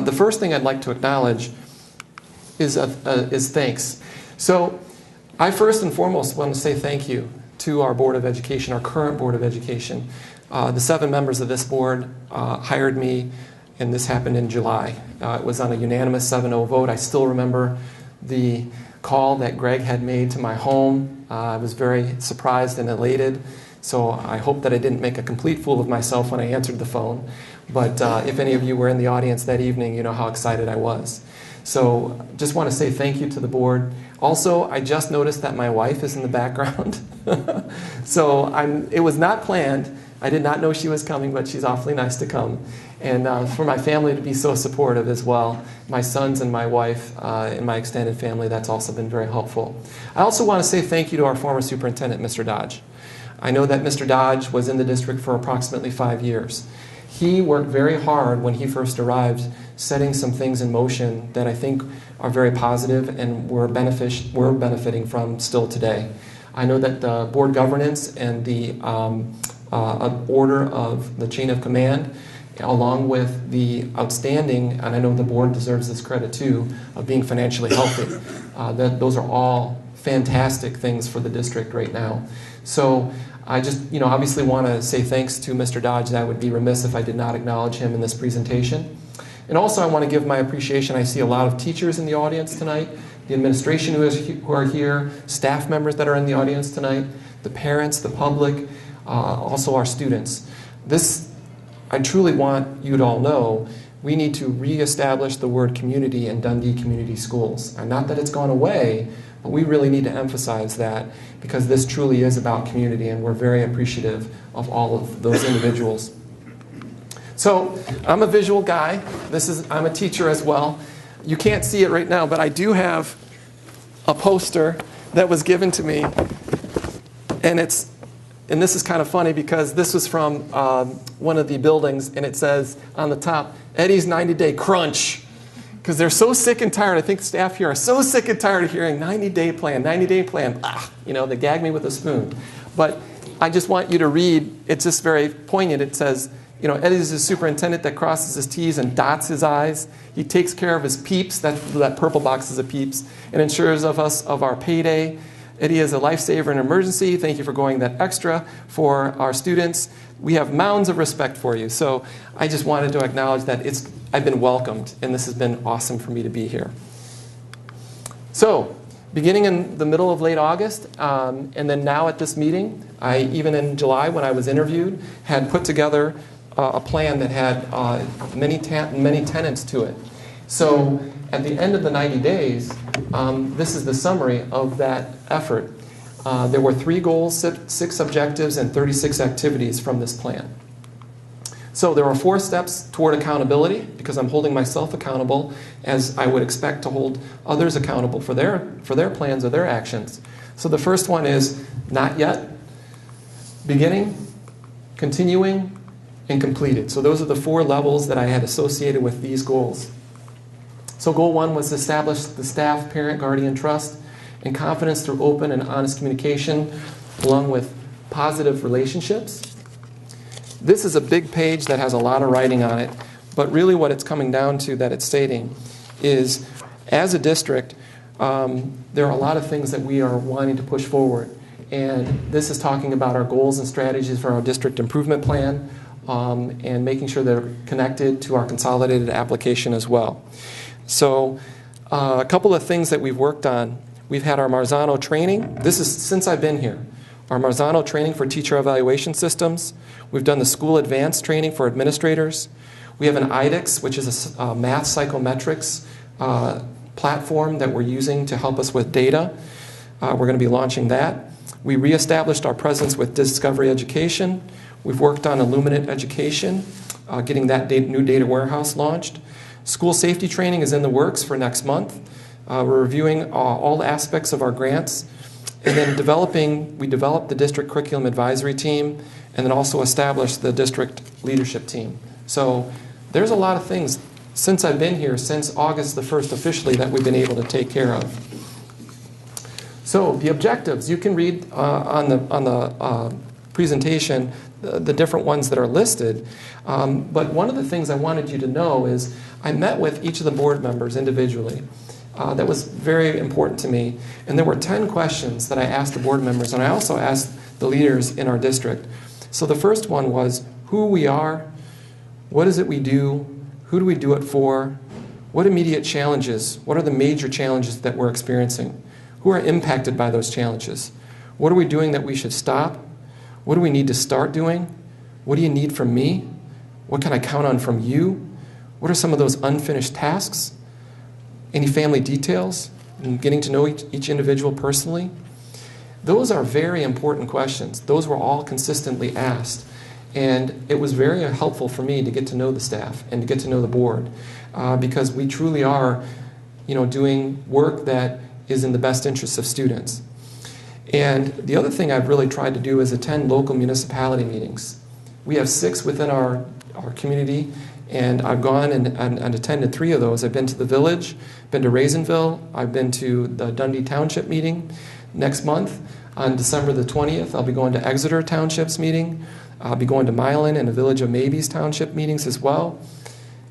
the first thing I'd like to acknowledge is thanks. So I first and foremost want to say thank you to our Board of Education, our current Board of Education. The 7 members of this board hired me, and this happened in July. It was on a unanimous 7-0 vote. I still remember the call that Greg had made to my home. I was very surprised and elated, so I hope that I didn't make a complete fool of myself when I answered the phone. But if any of you were in the audience that evening, you know how excited I was. So just want to say thank you to the board. Also, I just noticed that my wife is in the background. So it was not planned. I did not know she was coming, but she's awfully nice to come. And for my family to be so supportive as well, my sons and my wife and my extended family, that's also been very helpful. I also want to say thank you to our former superintendent, Mr. Dodge. I know that Mr. Dodge was in the district for approximately 5 years. He worked very hard when he first arrived, setting some things in motion that I think are very positive and we're benefiting from still today. I know that the board governance and the order of the chain of command, along with the outstanding, and I know the board deserves this credit too, of being financially healthy. Those are all fantastic things for the district right now. So I just, obviously want to say thanks to Mr. Dodge. That would be remiss if I did not acknowledge him in this presentation. And also I want to give my appreciation. I see a lot of teachers in the audience tonight, the administration who are here, staff members that are in the audience tonight, the parents, the public, also our students. I truly want you to all know we need to reestablish the word community in Dundee Community Schools. And not that it's gone away, but we really need to emphasize that because this truly is about community and we're very appreciative of all of those individuals. So I'm a visual guy. I'm a teacher as well. You can't see it right now, but I do have a poster that was given to me. And this is kind of funny because this was from one of the buildings, and it says on the top, Eddie's 90-day crunch. Because they're so sick and tired. I think the staff here are so sick and tired of hearing 90-day plan, 90-day plan. They gag me with a spoon. But I just want you to read. It's just very poignant. It says, Eddie's a superintendent that crosses his T's and dots his I's. He takes care of his peeps, that purple box is a peeps, and ensures of our payday. Eddie is a lifesaver in emergency. Thank you for going that extra for our students. We have mounds of respect for you. So I just wanted to acknowledge that I've been welcomed, and this has been awesome for me to be here. So beginning in the middle of late August, and then now at this meeting, even in July when I was interviewed, had put together a plan that had many tenets to it. So at the end of the 90 days, this is the summary of that effort. There were 3 goals, 6 objectives, and 36 activities from this plan. So there are 4 steps toward accountability, because I'm holding myself accountable as I would expect to hold others accountable for their plans or their actions. So the first one is not yet, beginning, continuing, and completed. So those are the 4 levels that I had associated with these goals. So goal 1 was to establish the staff, parent, guardian trust and confidence through open and honest communication, along with positive relationships. This is a big page that has a lot of writing on it, but really what it's coming down to that it's stating is, as a district, there are a lot of things that we are wanting to push forward. And this is talking about our goals and strategies for our district improvement plan, and making sure they're connected to our consolidated application as well. So a couple of things that we've worked on. We've had our Marzano training. This is since I've been here. Our Marzano training for teacher evaluation systems. We've done the school advanced training for administrators. We have an IDEX, which is a math psychometrics platform that we're using to help us with data. We're going to be launching that. We reestablished our presence with Discovery Education. We've worked on Illuminate Education, getting that new data warehouse launched. School safety training is in the works for next month. We're reviewing all aspects of our grants. And then we developed the district curriculum advisory team, and then also established the district leadership team. So there's a lot of things since I've been here, since August the 1st officially, that we've been able to take care of. So the objectives, you can read on the presentation the different ones that are listed. But one of the things I wanted you to know is I met with each of the board members individually. That was very important to me. And there were 10 questions that I asked the board members, and I also asked the leaders in our district. So the first one was who we are, what is it we do, who do we do it for, what immediate challenges, what are the major challenges that we're experiencing, who are impacted by those challenges, what are we doing that we should stop, what do we need to start doing, what do you need from me, what can I count on from you, what are some of those unfinished tasks, any family details, and getting to know each individual personally. Those are very important questions. Those were all consistently asked. And it was very helpful for me to get to know the staff and to get to know the board because we truly are, doing work that is in the best interests of students. And the other thing I've really tried to do is attend local municipality meetings. We have 6 within our community, and I've gone and attended 3 of those. I've been to the Village, been to Raisinville, I've been to the Dundee Township meeting. Next month, on December the 20th, I'll be going to Exeter Township's meeting. I'll be going to Milan and the Village of Maybes Township meetings as well.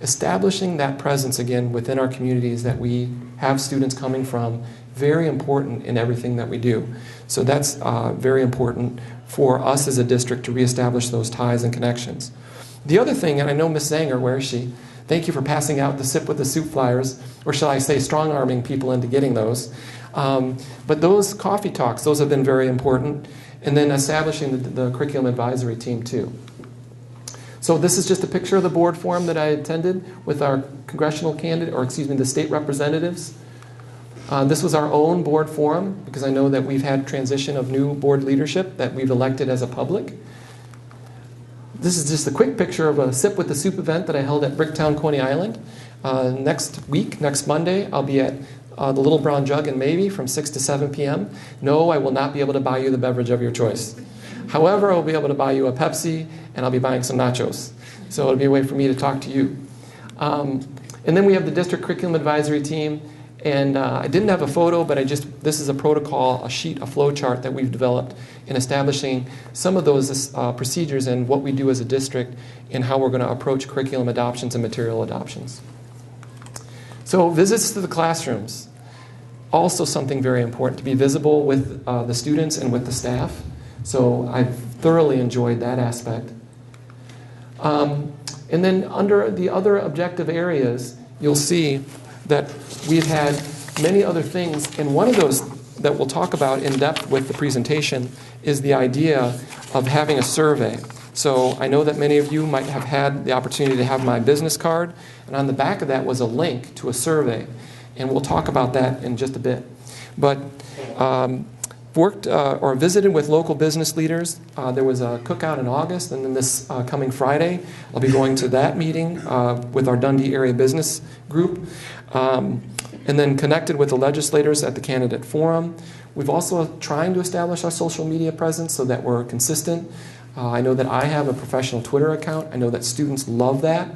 Establishing that presence again within our communities that we have students coming from, very important in everything that we do. So that's very important for us as a district to reestablish those ties and connections. The other thing, and I know Ms. Zanger, where is she? Thank you for passing out the Sip with the Soup flyers, or shall I say strong-arming people into getting those. But those coffee talks, those have been very important. And then establishing the curriculum advisory team too. So this is just a picture of the board forum that I attended with our congressional candidate, the state representatives. This was our own board forum because I know that we've had transition of new board leadership that we've elected as a public. This is just a quick picture of a Sip with the Soup event that I held at Bricktown, Coney Island. Next Monday, I'll be at the Little Brown Jug in Maybe from 6 to 7 p.m. No, I will not be able to buy you the beverage of your choice. However, I will be able to buy you a Pepsi, and I'll be buying some nachos. So it'll be a way for me to talk to you. And then we have the District Curriculum Advisory Team. And I didn't have a photo, but this is a protocol, a flow chart that we've developed in establishing some of those procedures and what we do as a district and how we're going to approach curriculum adoptions and material adoptions. So visits to the classrooms, also something very important, to be visible with the students and with the staff. So I've thoroughly enjoyed that aspect. And then under the other objective areas, you'll see that we've had many other things, and one of those that we'll talk about in depth with the presentation is the idea of having a survey. So I know that many of you might have had the opportunity to have my business card, and on the back of that was a link to a survey, and we'll talk about that in just a bit. But worked or visited with local business leaders. There was a cookout in August, and then this coming Friday, I'll be going to that meeting with our Dundee area business group. And then connected with the legislators at the candidate forum. We've also trying to establish our social media presence so that we're consistent. I know that I have a professional Twitter account. I know that students love that.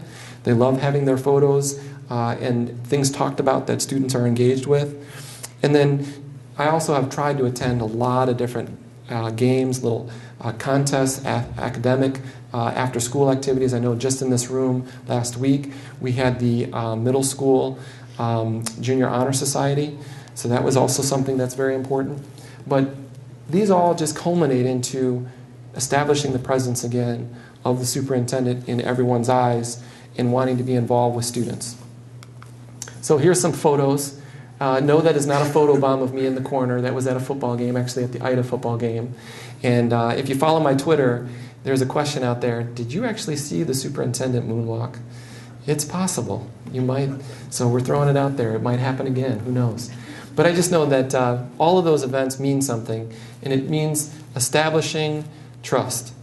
They love having their photos and things talked about that students are engaged with. And then I also have tried to attend a lot of different games, little contests, academic, after-school activities. I know just in this room last week we had the middle school Junior Honor Society, so that was also something that's very important. But these all just culminate into establishing the presence again of the superintendent in everyone's eyes and wanting to be involved with students. So here's some photos. No, that is not a photo bomb of me in the corner. That was at a football game, actually at the Ida football game. And if you follow my Twitter, there's a question out there, did you actually see the superintendent moonwalk? It's possible. You might. So we're throwing it out there. It might happen again. Who knows? But I just know that all of those events mean something, and it means establishing trust.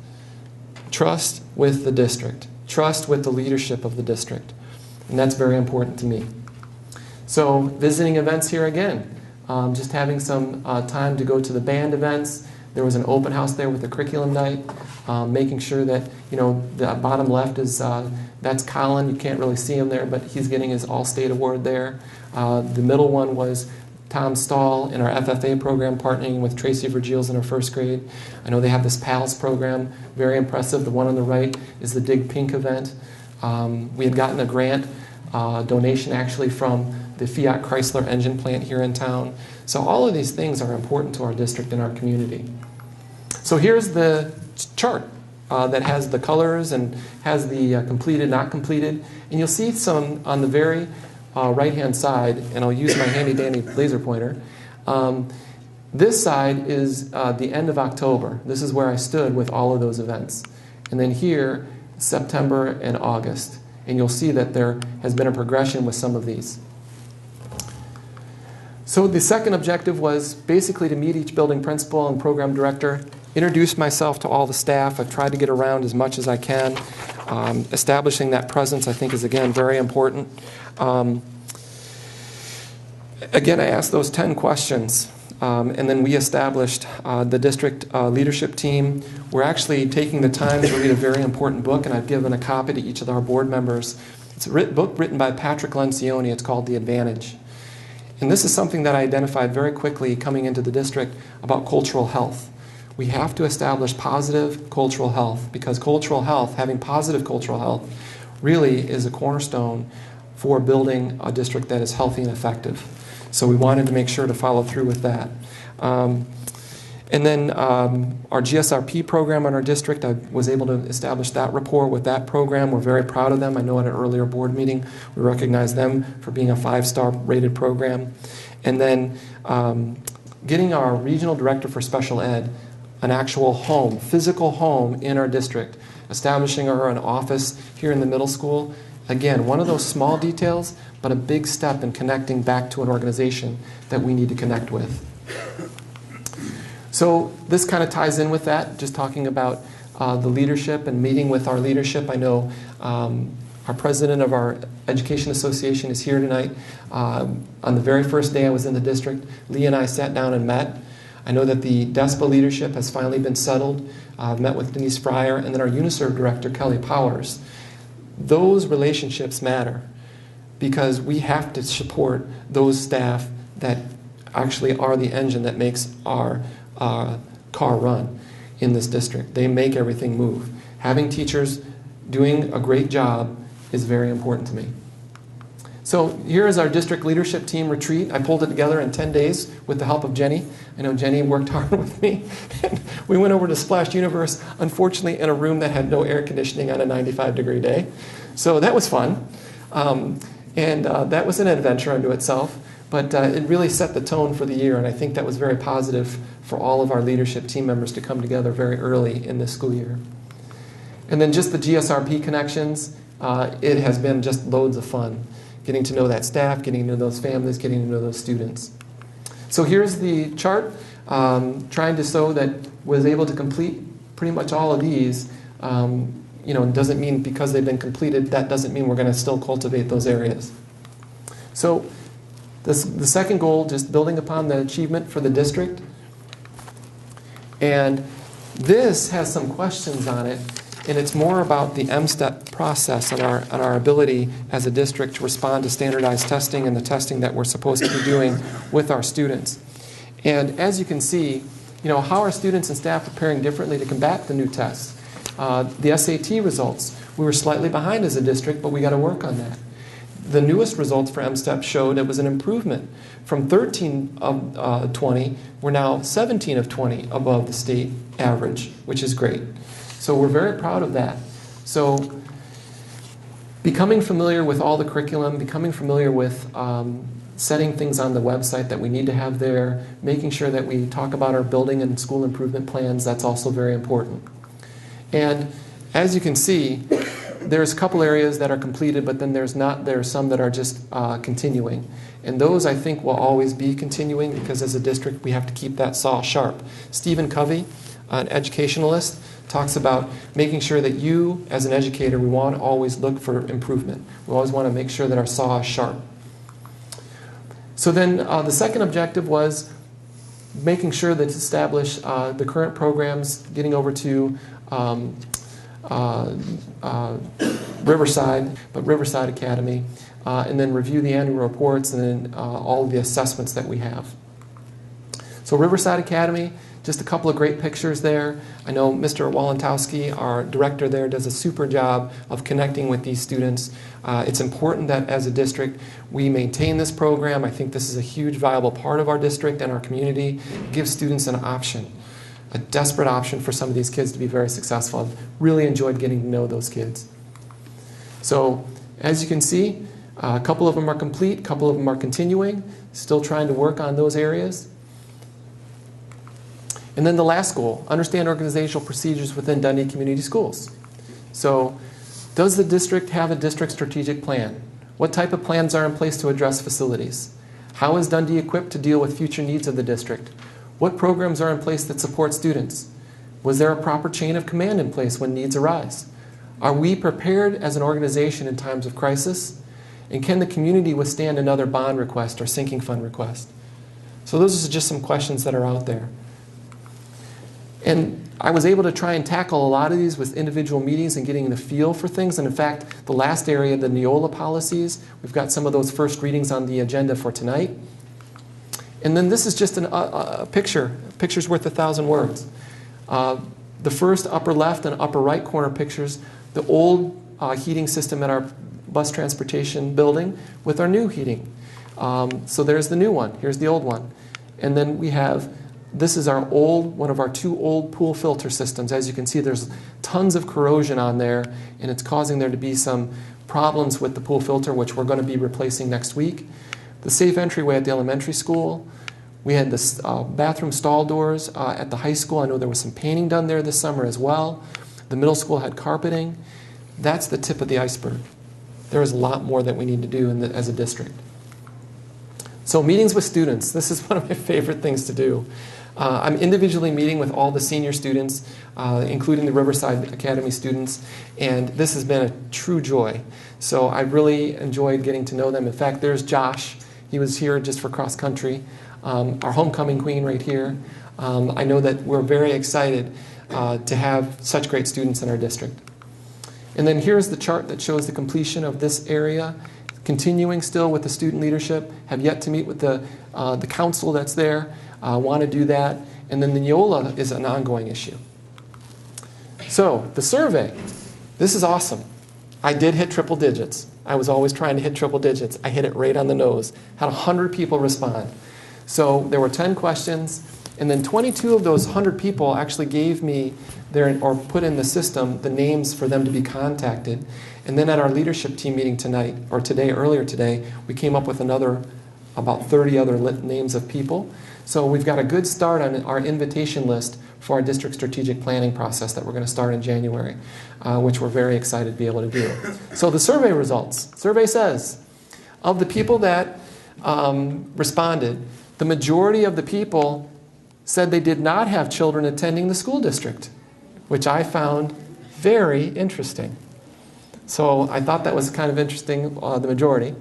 Trust with the district. Trust with the leadership of the district. And that's very important to me. So visiting events here again. Just having some time to go to the band events. There was an open house there with a curriculum night. Making sure that, the bottom left is, that's Colin. You can't really see him there, but he's getting his All-State Award there. The middle one was Tom Stahl in our FFA program, partnering with Tracy Virgils in her first grade. I know they have this PALS program, very impressive. The one on the right is the Dig Pink event. We had gotten a grant donation actually from the Fiat Chrysler engine plant here in town. So all of these things are important to our district and our community. So here's the chart that has the colors and has the completed, not completed. And you'll see some on the very right-hand side, and I'll use my handy-dandy laser pointer. This side is the end of October. This is where I stood with all of those events. And then here, September and August. And you'll see that there has been a progression with some of these. So the second objective was basically to meet each building principal and program director, introduce myself to all the staff. I've tried to get around as much as I can. Establishing that presence, I think, is, again, very important. Again, I asked those 10 questions, and then we established the district leadership team. We're actually taking the time to read a very important book, and I've given a copy to each of our board members. It's a book written by Patrick Lencioni. It's called The Advantage. And this is something that I identified very quickly coming into the district about cultural health. We have to establish positive cultural health, because cultural health, having positive cultural health, really is a cornerstone for building a district that is healthy and effective. So we wanted to make sure to follow through with that. And then our GSRP program in our district, I was able to establish that rapport with that program. We're very proud of them. I know at an earlier board meeting, we recognized them for being a 5-star rated program. And then getting our regional director for special ed an actual home, physical home in our district, establishing her an office here in the middle school. Again, one of those small details, but a big step in connecting back to an organization that we need to connect with. So this kind of ties in with that, just talking about the leadership and meeting with our leadership. I know our president of our education association is here tonight. On the very first day I was in the district, Lee and I sat down and met. I know that the DESPA leadership has finally been settled. I've met with Denise Fryer, and then our UNISERV director, Kelly Powers. Those relationships matter because we have to support those staff that actually are the engine that makes our car run in this district. They make everything move. Having teachers doing a great job is very important to me. So here is our district leadership team retreat. I pulled it together in 10 days with the help of Jenny. I know Jenny worked hard with me. We went over to Splash Universe, unfortunately in a room that had no air conditioning on a 95-degree day. So that was fun. That was an adventure unto itself. But it really set the tone for the year, and I think that was very positive for all of our leadership team members to come together very early in this school year. And then just the GSRP connections, it has been just loads of fun. Getting to know that staff, getting to know those families, getting to know those students. So here's the chart, trying to show that was able to complete pretty much all of these. Doesn't mean because they've been completed, that doesn't mean we're going to still cultivate those areas. So the second goal, just building upon the achievement for the district. And this has some questions on it. And it's more about the M-STEP process and our ability as a district to respond to standardized testing and the testing that we're supposed to be doing with our students. And as you can see, how are students and staff preparing differently to combat the new tests? The SAT results, we were slightly behind as a district, but we got to work on that. The newest results for M-STEP showed it was an improvement. From 13 of 20, we're now 17 of 20 above the state average, which is great. So we're very proud of that. So becoming familiar with all the curriculum, becoming familiar with setting things on the website that we need to have there, making sure that we talk about our building and school improvement plans, that's also very important. And as you can see, there's a couple areas that are completed, but then there are some that are just continuing. And those, I think, will always be continuing because as a district, we have to keep that saw sharp. Stephen Covey, an educationalist, talks about making sure that you, as an educator, we want to always look for improvement. We always want to make sure that our saw is sharp. So then the second objective was making sure that to establish the current programs, getting over to Riverside, but Riverside Academy, and then review the annual reports and then all of the assessments that we have. So Riverside Academy, just a couple of great pictures there. I know Mr. Walentowski, our director there, does a super job of connecting with these students. It's important that as a district we maintain this program. I think this is a huge viable part of our district and our community. It gives students an option, a desperate option for some of these kids to be very successful. I've really enjoyed getting to know those kids. So as you can see, a couple of them are complete, a couple of them are continuing, still trying to work on those areas. And then the last goal, understand organizational procedures within Dundee Community Schools. So, does the district have a district strategic plan? What type of plans are in place to address facilities? How is Dundee equipped to deal with future needs of the district? What programs are in place that support students? Was there a proper chain of command in place when needs arise? Are we prepared as an organization in times of crisis? And can the community withstand another bond request or sinking fund request? So those are just some questions that are out there. And I was able to try and tackle a lot of these with individual meetings and getting the feel for things. And in fact, the last area, the Neola policies, we've got some of those first readings on the agenda for tonight. And then this is just a picture. A picture's worth 1,000 words. The first upper left and upper right corner pictures, the old heating system at our bus transportation building with our new heating. So there's the new one. Here's the old one. And then we have, this is our old, one of our two old pool filter systems. As you can see, there's tons of corrosion on there, and it's causing there to be some problems with the pool filter, which we're going to be replacing next week. The safe entryway at the elementary school. We had the bathroom stall doors at the high school. I know there was some painting done there this summer as well. The middle school had carpeting. That's the tip of the iceberg. There is a lot more that we need to do as a district. So meetings with students. This is one of my favorite things to do. I'm individually meeting with all the senior students, including the Riverside Academy students, and this has been a true joy. So I really enjoyed getting to know them. In fact, there's Josh. He was here just for cross country. Our homecoming queen right here. I know that we're very excited to have such great students in our district. And then here's the chart that shows the completion of this area. Continuing still with the student leadership, have yet to meet with the council that's there, want to do that. And then the Neola is an ongoing issue. So the survey, this is awesome. I did hit triple digits. I was always trying to hit triple digits. I hit it right on the nose. Had 100 people respond. So there were 10 questions, and then 22 of those 100 people actually gave me or put in the system the names for them to be contacted. And then at our leadership team meeting tonight, or earlier today, we came up with about 30 other names of people. So we've got a good start on our invitation list for our district strategic planning process that we're going to start in January, which we're very excited to be able to do. So the survey results. Survey says, of the people that responded, the majority of the people said they did not have children attending the school district, which I found very interesting. So I thought that was kind of interesting, the majority.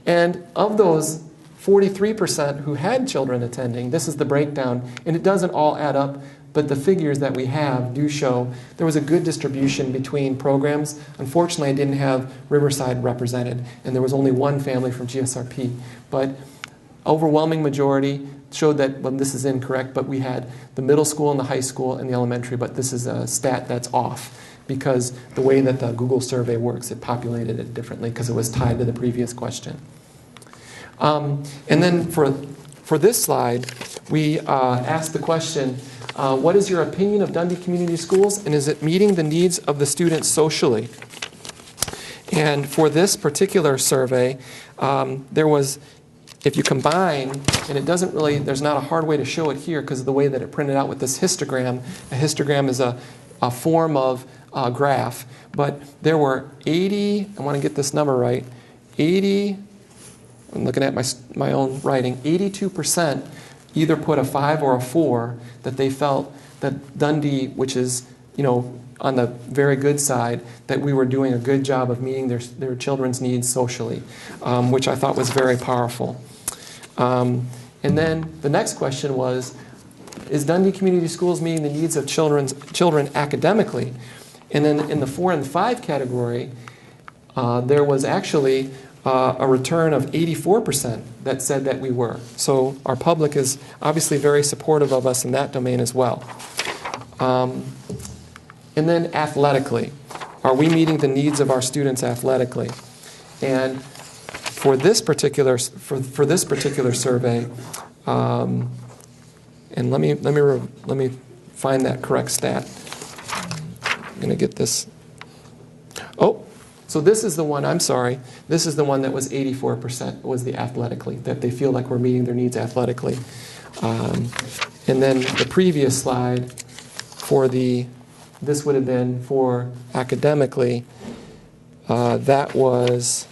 And of those 43% who had children attending, this is the breakdown, and it doesn't all add up, but the figures that we have do show there was a good distribution between programs. Unfortunately, I didn't have Riverside represented, and there was only one family from GSRP. But overwhelming majority showed that, well, this is incorrect, but we had the middle school and the high school and the elementary, but this is a stat that's off because the way that the Google survey works, it populated it differently because it was tied to the previous question. And then for this slide, we asked the question, what is your opinion of Dundee Community Schools, and is it meeting the needs of the students socially? And for this particular survey, there was, if you combine, and it doesn't really, there's not a hard way to show it here because of the way that it printed out with this histogram. A histogram is a form of graph, but there were 80, I want to get this number right, 80, I'm looking at my own writing, 82% either put a 5 or a 4 that they felt that Dundee, which is, on the very good side, that we were doing a good job of meeting their children's needs socially, which I thought was very powerful. And then the next question was, is Dundee Community Schools meeting the needs of children academically? And then in the 4 and 5 category, there was actually a return of 84% that said that we were. So our public is obviously very supportive of us in that domain as well. And then athletically, are we meeting the needs of our students athletically? And for this particular survey, and let me find that correct stat. I'm going to get this. Oh, so this is the one. I'm sorry. This is the one that was 84% was the athletically, that they feel like we're meeting their needs athletically. And then the previous slide for this would have been for academically. That was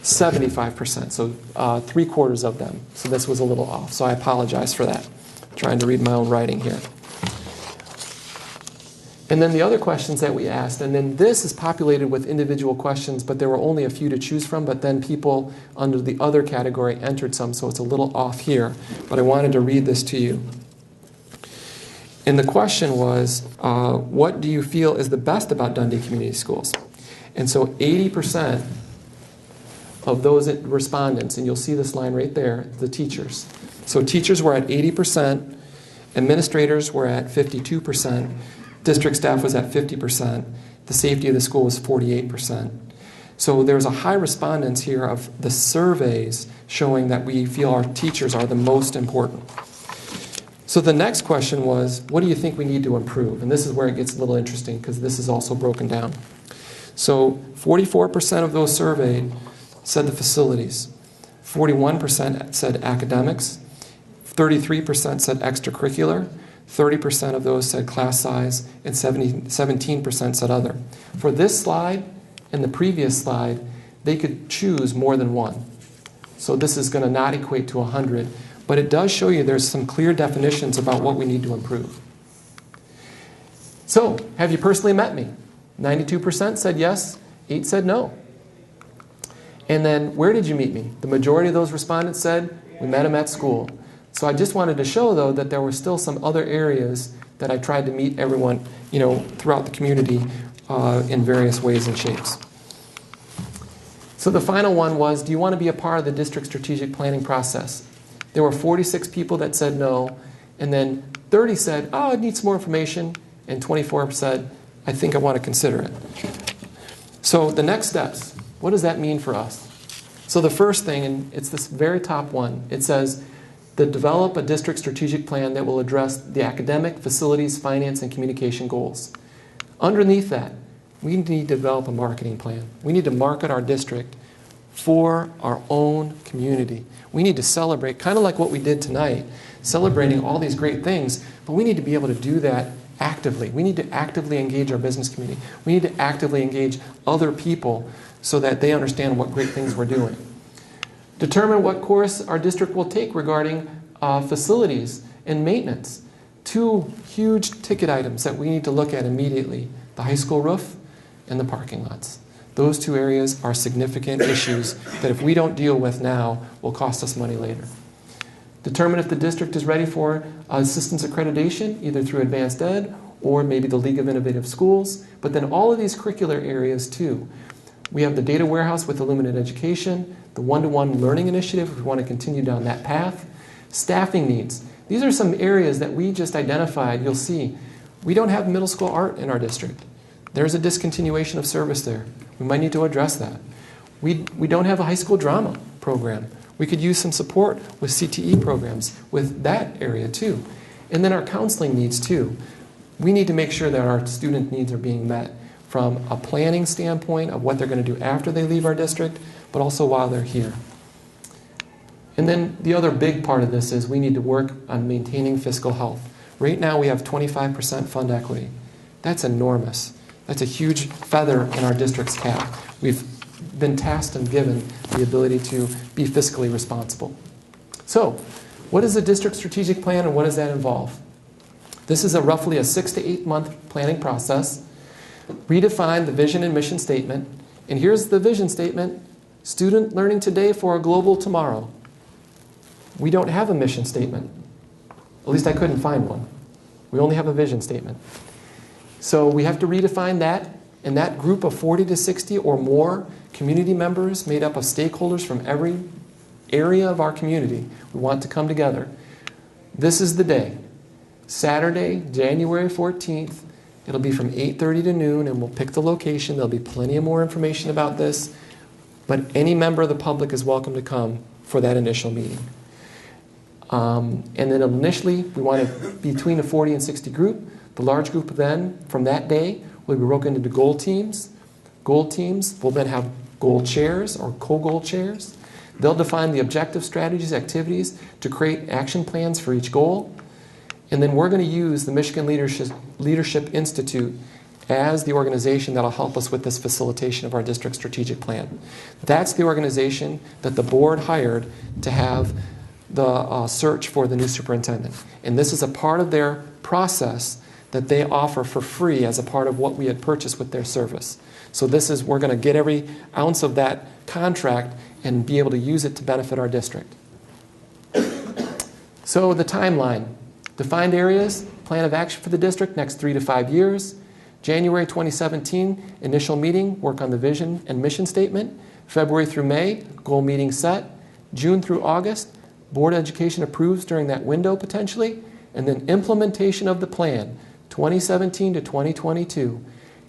75%, so 3/4 of them. So this was a little off, so I apologize for that. I'm trying to read my own writing here. And then the other questions that we asked, and then this is populated with individual questions, but there were only a few to choose from, but then people under the other category entered some, so it's a little off here, but I wanted to read this to you. And the question was, what do you feel is the best about Dundee Community Schools? And so 80% of those respondents, and you'll see this line right there, the teachers. So teachers were at 80%, administrators were at 52%, district staff was at 50%, the safety of the school was 48%. So there's a high respondence here of the surveys showing that we feel our teachers are the most important. So the next question was, what do you think we need to improve? And this is where it gets a little interesting because this is also broken down. So 44% of those surveyed said the facilities, 41% said academics, 33% said extracurricular, 30% of those said class size, and 17% said other. For this slide and the previous slide, they could choose more than one. So this is going to not equate to 100, but it does show you there's some clear definitions about what we need to improve. So, have you personally met me? 92% said yes, 8 said no. And then, where did you meet me? The majority of those respondents said, we met him at school. So I just wanted to show, though, that there were still some other areas that I tried to meet everyone, throughout the community in various ways and shapes. So the final one was, do you want to be a part of the district strategic planning process? There were 46 people that said no, and then 30 said, oh, I need some more information, and 24 said, I think I want to consider it. So the next steps, what does that mean for us? So the first thing, and it's this very top one, it says, to develop a district strategic plan that will address the academic, facilities, finance, and communication goals. Underneath that, we need to develop a marketing plan. We need to market our district for our own community. We need to celebrate, kind of like what we did tonight, celebrating all these great things, but we need to be able to do that actively. We need to actively engage our business community. We need to actively engage other people so that they understand what great things we're doing. Determine what course our district will take regarding facilities and maintenance. 2 huge ticket items that we need to look at immediately, the high school roof and the parking lots. Those 2 areas are significant issues that if we don't deal with now will cost us money later. Determine if the district is ready for assistance accreditation, either through Advanced Ed or maybe the League of Innovative Schools, but then all of these curricular areas too. We have the data warehouse with Illuminate Education, the one-to-one learning initiative if we want to continue down that path. Staffing needs. These are some areas that we just identified. You'll see we don't have middle school art in our district. There's a discontinuation of service there. We might need to address that. We don't have a high school drama program. We could use some support with CTE programs with that area too. And then our counseling needs too. We need to make sure that our student needs are being met from a planning standpoint of what they're going to do after they leave our district, but also while they're here. And then the other big part of this is we need to work on maintaining fiscal health. Right now we have 25% fund equity. That's enormous. That's a huge feather in our district's cap. We've been tasked and given the ability to be fiscally responsible. So, what is a district strategic plan and what does that involve? This is roughly a 6 to 8 month planning process. Redefine the vision and mission statement. And here's the vision statement. Student learning today for a global tomorrow. We don't have a mission statement. At least I couldn't find one. We only have a vision statement. So we have to redefine that, and that group of 40 to 60 or more community members made up of stakeholders from every area of our community, we want to come together. This is the day, Saturday, January 14th. It'll be from 8:30 to noon, and we'll pick the location. There'll be plenty of more information about this, but any member of the public is welcome to come for that initial meeting. And then initially, we want to be between a 40 and 60 group. The large group then, from that day, will be broken into goal teams. Goal teams will then have goal chairs or co-goal chairs. They'll define the objective strategies, activities to create action plans for each goal. And then we're going to use the Michigan Leadership Institute as the organization that will help us with this facilitation of our district strategic plan. That's the organization that the board hired to have the search for the new superintendent. And this is a part of their process that they offer for free as a part of what we had purchased with their service. So this is, we're going to get every ounce of that contract and be able to use it to benefit our district. So the timeline. Defined areas, plan of action for the district, next 3 to 5 years. January 2017, initial meeting, work on the vision and mission statement. February through May, goal meeting set. June through August, Board of Education approves during that window potentially. And then implementation of the plan, 2017 to 2022.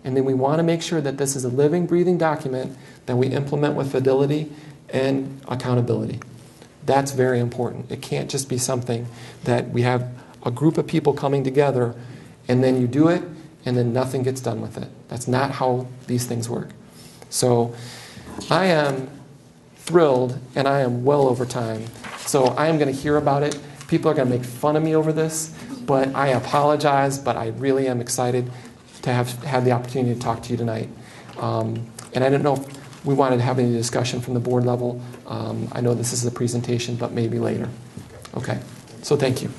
And then we want to make sure that this is a living, breathing document that we implement with fidelity and accountability. That's very important. It can't just be something that we have a group of people coming together and then you do it and then nothing gets done with it. That's not how these things work. So I am thrilled, and I am well over time. So I am going to hear about it. People are going to make fun of me over this, but I apologize, but I really am excited to have had the opportunity to talk to you tonight. And I don't know if we wanted to have any discussion from the board level. I know this is a presentation, but maybe later. Okay, so thank you.